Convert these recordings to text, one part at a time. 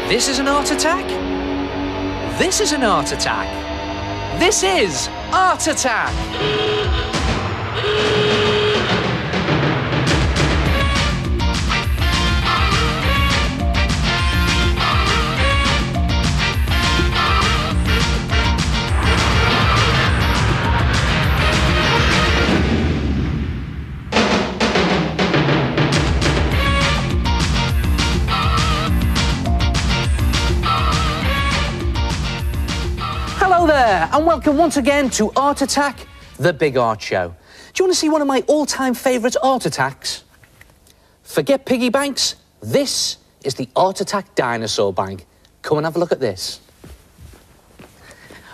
This is an art attack. This is an art attack. This is Art Attack. Hello there, and welcome once again to Art Attack, the Big Art Show. Do you want to see one of my all-time favourite art attacks? Forget piggy banks, this is the Art Attack Dinosaur Bank. Come and have a look at this.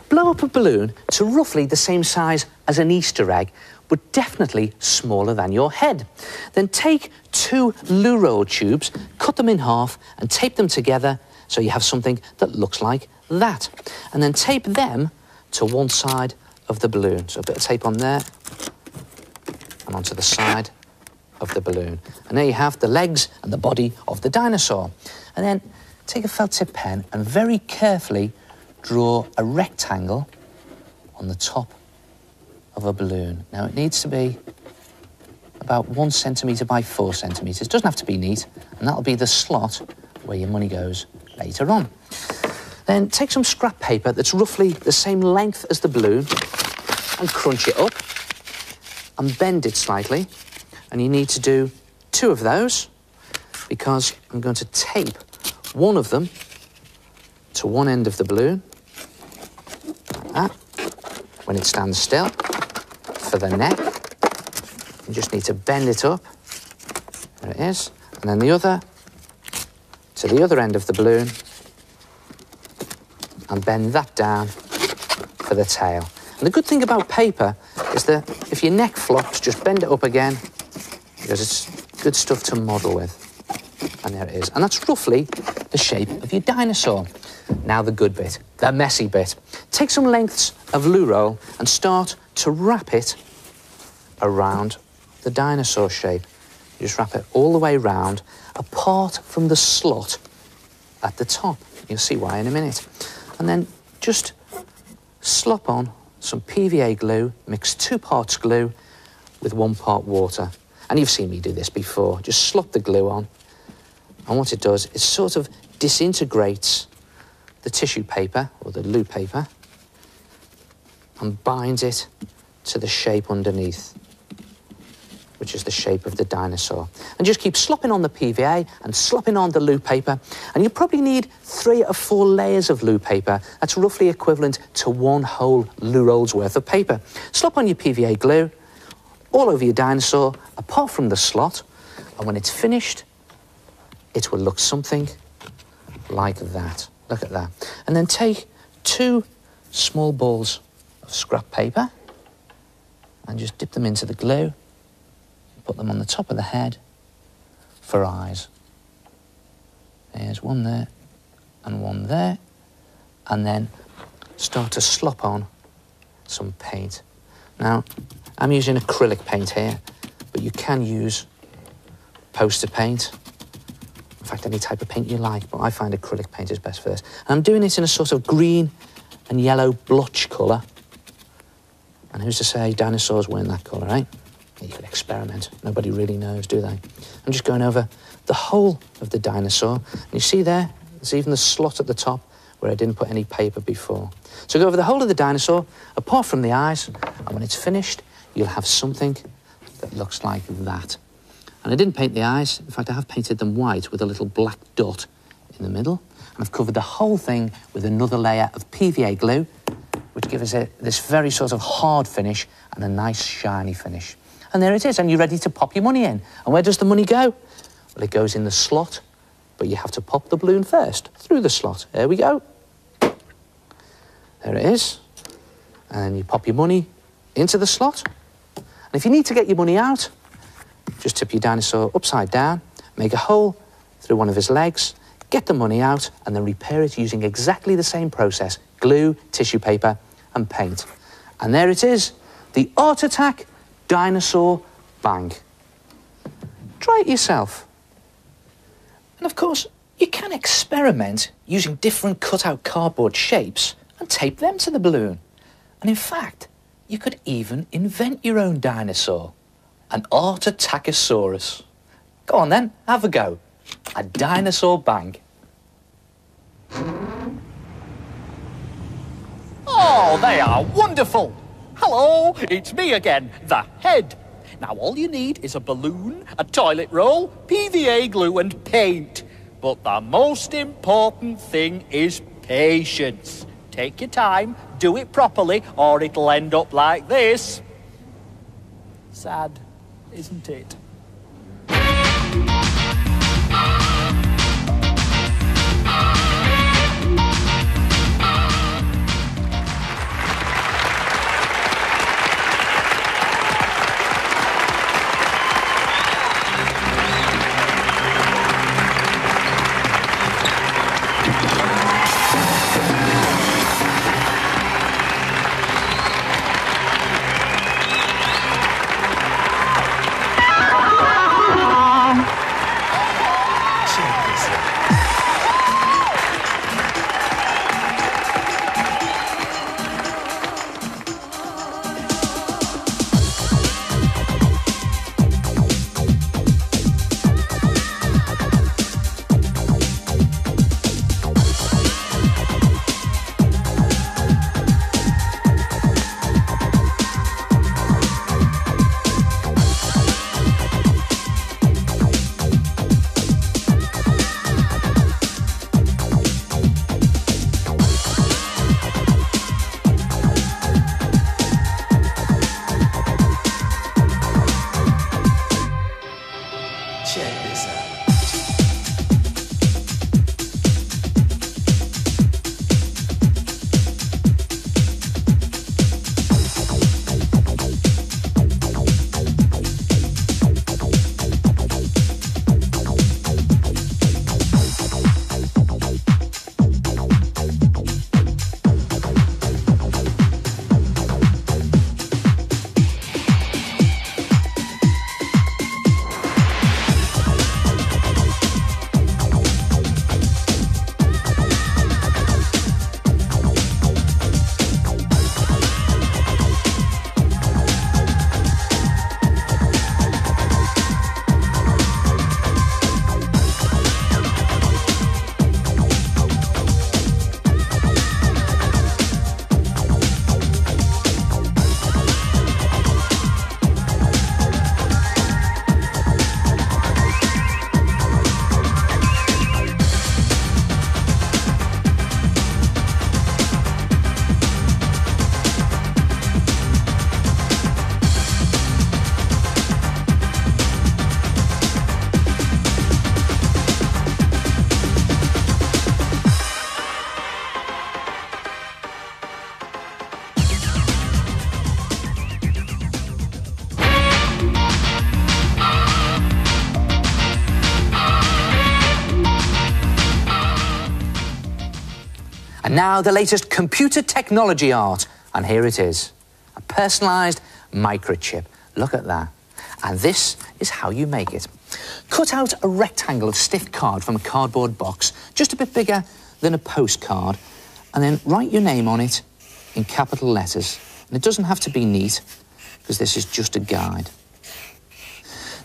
Blow up a balloon to roughly the same size as an Easter egg, but definitely smaller than your head. Then take 2 loo roll tubes, cut them in half and tape them together so you have something that looks like that. And then tape them to one side of the balloon. So a bit of tape on there and onto the side of the balloon. And there you have the legs and the body of the dinosaur. And then take a felt tip pen and very carefully draw a rectangle on the top of a balloon. Now it needs to be about 1 centimetre by 4 centimetres. It doesn't have to be neat, and that'll be the slot where your money goes later on. Then take some scrap paper that's roughly the same length as the balloon and crunch it up and bend it slightly. And you need to do 2 of those because I'm going to tape one of them to one end of the balloon, like that, when it stands still. For the neck, you just need to bend it up. There it is. And then the other to the other end of the balloon and bend that down for the tail. And the good thing about paper is that if your neck flops, just bend it up again because it's good stuff to model with. And there it is. And that's roughly the shape of your dinosaur. Now the good bit, the messy bit. Take some lengths of loo roll and start to wrap it around the dinosaur shape. You just wrap it all the way round, apart from the slot at the top. You'll see why in a minute. And then just slop on some PVA glue, mix 2 parts glue with 1 part water. And you've seen me do this before. Just slop the glue on. And what it does, it sort of disintegrates the tissue paper, or the loo paper, and binds it to the shape underneath, which is the shape of the dinosaur. And just keep slopping on the PVA and slopping on the loo paper. And you probably need 3 or 4 layers of loo paper. That's roughly equivalent to 1 whole loo roll's worth of paper. Slop on your PVA glue all over your dinosaur, apart from the slot. And when it's finished, it will look something like that. Look at that. And then take 2 small balls of scrap paper and just dip them into the glue. Put them on the top of the head for eyes. There's 1 there and 1 there. And then start to slop on some paint. Now, I'm using acrylic paint here, but you can use poster paint. In fact, any type of paint you like, but I find acrylic paint is best for this. And I'm doing it in a sort of green and yellow blotch colour. And who's to say dinosaurs weren't that colour, eh? You could experiment. Nobody really knows, do they? I'm just going over the whole of the dinosaur. And you see there's even the slot at the top where I didn't put any paper before. So go over the whole of the dinosaur, apart from the eyes, and when it's finished, you'll have something that looks like that. And I didn't paint the eyes. In fact, I have painted them white with a little black dot in the middle. And I've covered the whole thing with another layer of PVA glue, which gives it this very sort of hard finish and a nice shiny finish. And there it is, and you're ready to pop your money in. And where does the money go? Well, it goes in the slot, but you have to pop the balloon first, through the slot. There we go. There it is. And you pop your money into the slot. And if you need to get your money out, just tip your dinosaur upside down, make a hole through one of his legs, get the money out, and then repair it using exactly the same process: glue, tissue paper, and paint. And there it is, the Art Attack Dinosaur Bank. Try it yourself. And of course, You can experiment using different cut-out cardboard shapes and tape them to the balloon. And in fact, you could even invent your own dinosaur, an Artotachosaurus. Go on then, have a go. A dinosaur bank. Oh, they are wonderful! Hello, it's me again, the Head. Now all you need is a balloon, a toilet roll, PVA glue and paint. But the most important thing is patience. Take your time, do it properly, or it'll end up like this. Sad, isn't it? And now the latest computer technology art. And here it is, a personalised microchip. Look at that. And this is how you make it. Cut out a rectangle of stiff card from a cardboard box, just a bit bigger than a postcard, and then write your name on it in capital letters. And it doesn't have to be neat, because this is just a guide.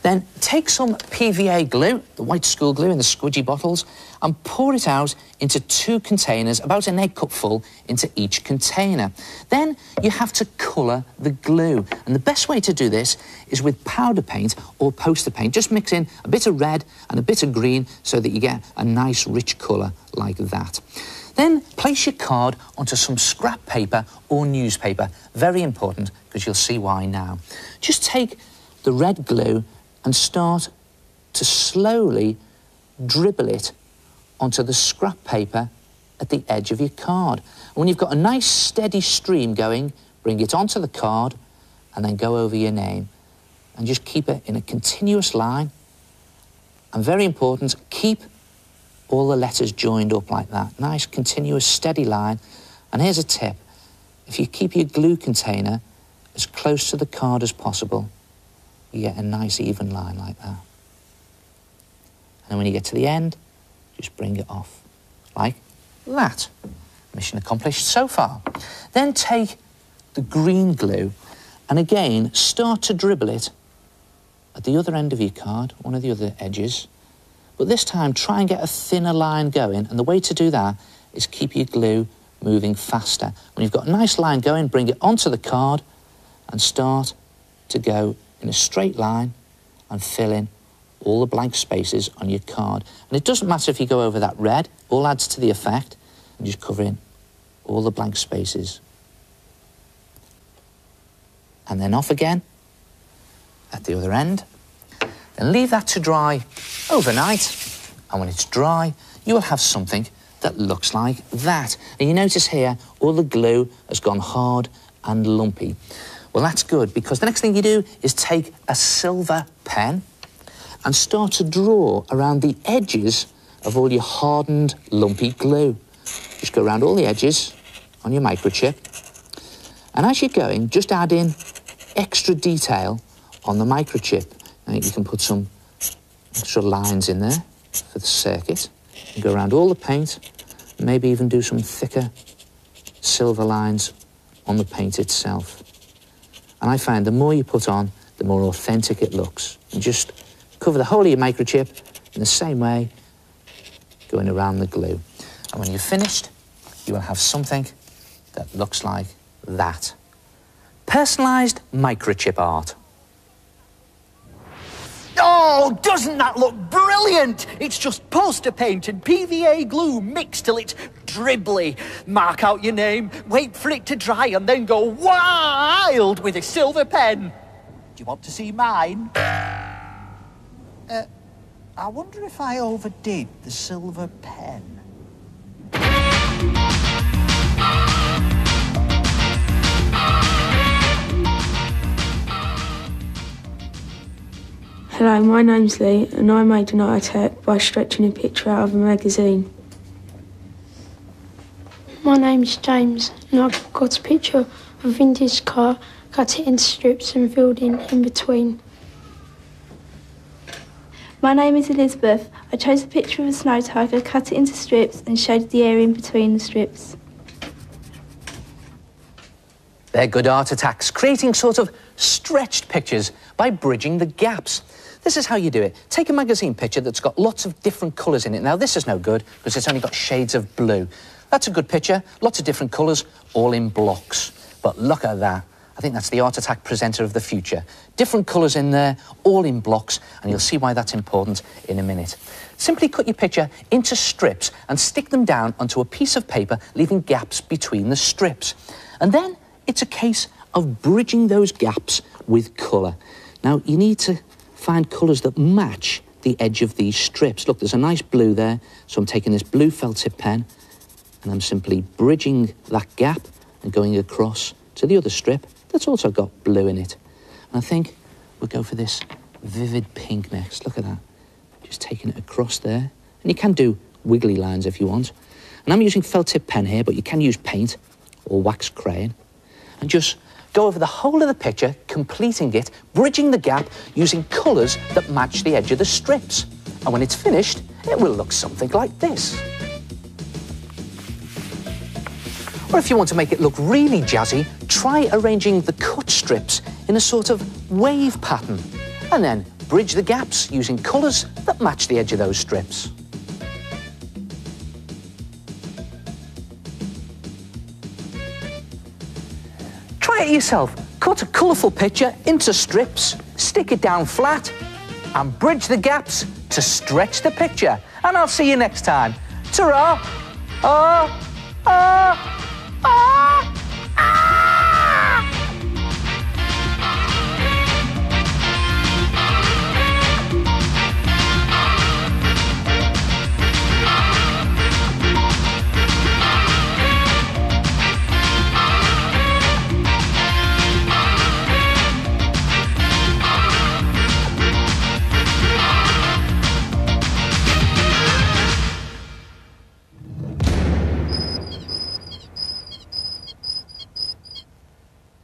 Then take some PVA glue, the white school glue in the squidgy bottles, and pour it out into 2 containers, about an egg cup full into each container. Then you have to colour the glue. And the best way to do this is with powder paint or poster paint. Just mix in a bit of red and a bit of green so that you get a nice rich colour like that. Then place your card onto some scrap paper or newspaper. Very important, because you'll see why now. Just take the red glue and start to slowly dribble it onto the scrap paper at the edge of your card. And when you've got a nice steady stream going, bring it onto the card and then go over your name. And just keep it in a continuous line. And very important, keep all the letters joined up like that. Nice, continuous, steady line. And here's a tip. If you keep your glue container as close to the card as possible, you get a nice even line like that. And when you get to the end, just bring it off, like that. Mission accomplished so far. Then take the green glue and again start to dribble it at the other end of your card, one of the other edges. But this time try and get a thinner line going, and the way to do that is keep your glue moving faster. When you've got a nice line going, bring it onto the card and start to go in a straight line and fill in all the blank spaces on your card. And it doesn't matter if you go over that red, all adds to the effect, and just cover in all the blank spaces. And then off again at the other end. Then leave that to dry overnight, and when it's dry, you will have something that looks like that. And you notice here, all the glue has gone hard and lumpy. Well, that's good, because the next thing you do is take a silver pen and start to draw around the edges of all your hardened, lumpy glue. Just go around all the edges on your microchip. And as you're going, just add in extra detail on the microchip. Now, you can put some extra lines in there for the circuit. And go around all the paint, maybe even do some thicker silver lines on the paint itself. And I find the more you put on, the more authentic it looks. And just cover the whole of your microchip in the same way, going around the glue. And when you're finished, you will have something that looks like that. Personalised microchip art. Oh, doesn't that look brilliant? It's just poster paint and PVA glue mixed till it's dribbly. Mark out your name, wait for it to dry, and then go wild with a silver pen. Do you want to see mine? I wonder if I overdid the silver pen. Hello, my name's Lee, and I made an art attack by stretching a picture out of a magazine. My name's James, and I've got a picture of a vintage car, cut it into strips and filled in between. My name is Elizabeth. I chose a picture of a snow tiger, cut it into strips and shaded the area in between the strips. They're good art attacks, creating sort of stretched pictures by bridging the gaps. This is how you do it. Take a magazine picture that's got lots of different colours in it. Now, this is no good because it's only got shades of blue. That's a good picture, lots of different colours, all in blocks. But look at that. I think that's the art attack presenter of the future. Different colours in there, all in blocks, and you'll see why that's important in a minute. Simply cut your picture into strips and stick them down onto a piece of paper, leaving gaps between the strips. And then it's a case of bridging those gaps with colour. Now, you need to find colours that match the edge of these strips. Look, there's a nice blue there, so I'm taking this blue felt tip pen and I'm simply bridging that gap and going across to the other strip that's also got blue in it. And I think we'll go for this vivid pink next. Look at that. Just taking it across there. And you can do wiggly lines if you want. And I'm using felt tip pen here, but you can use paint or wax crayon. And just go over the whole of the picture, completing it, bridging the gap, using colours that match the edge of the strips. And when it's finished, it will look something like this. Or if you want to make it look really jazzy, try arranging the cut strips in a sort of wave pattern, and then bridge the gaps using colours that match the edge of those strips. Try it yourself. Cut a colourful picture into strips, stick it down flat, and bridge the gaps to stretch the picture. And I'll see you next time. Ta-ra!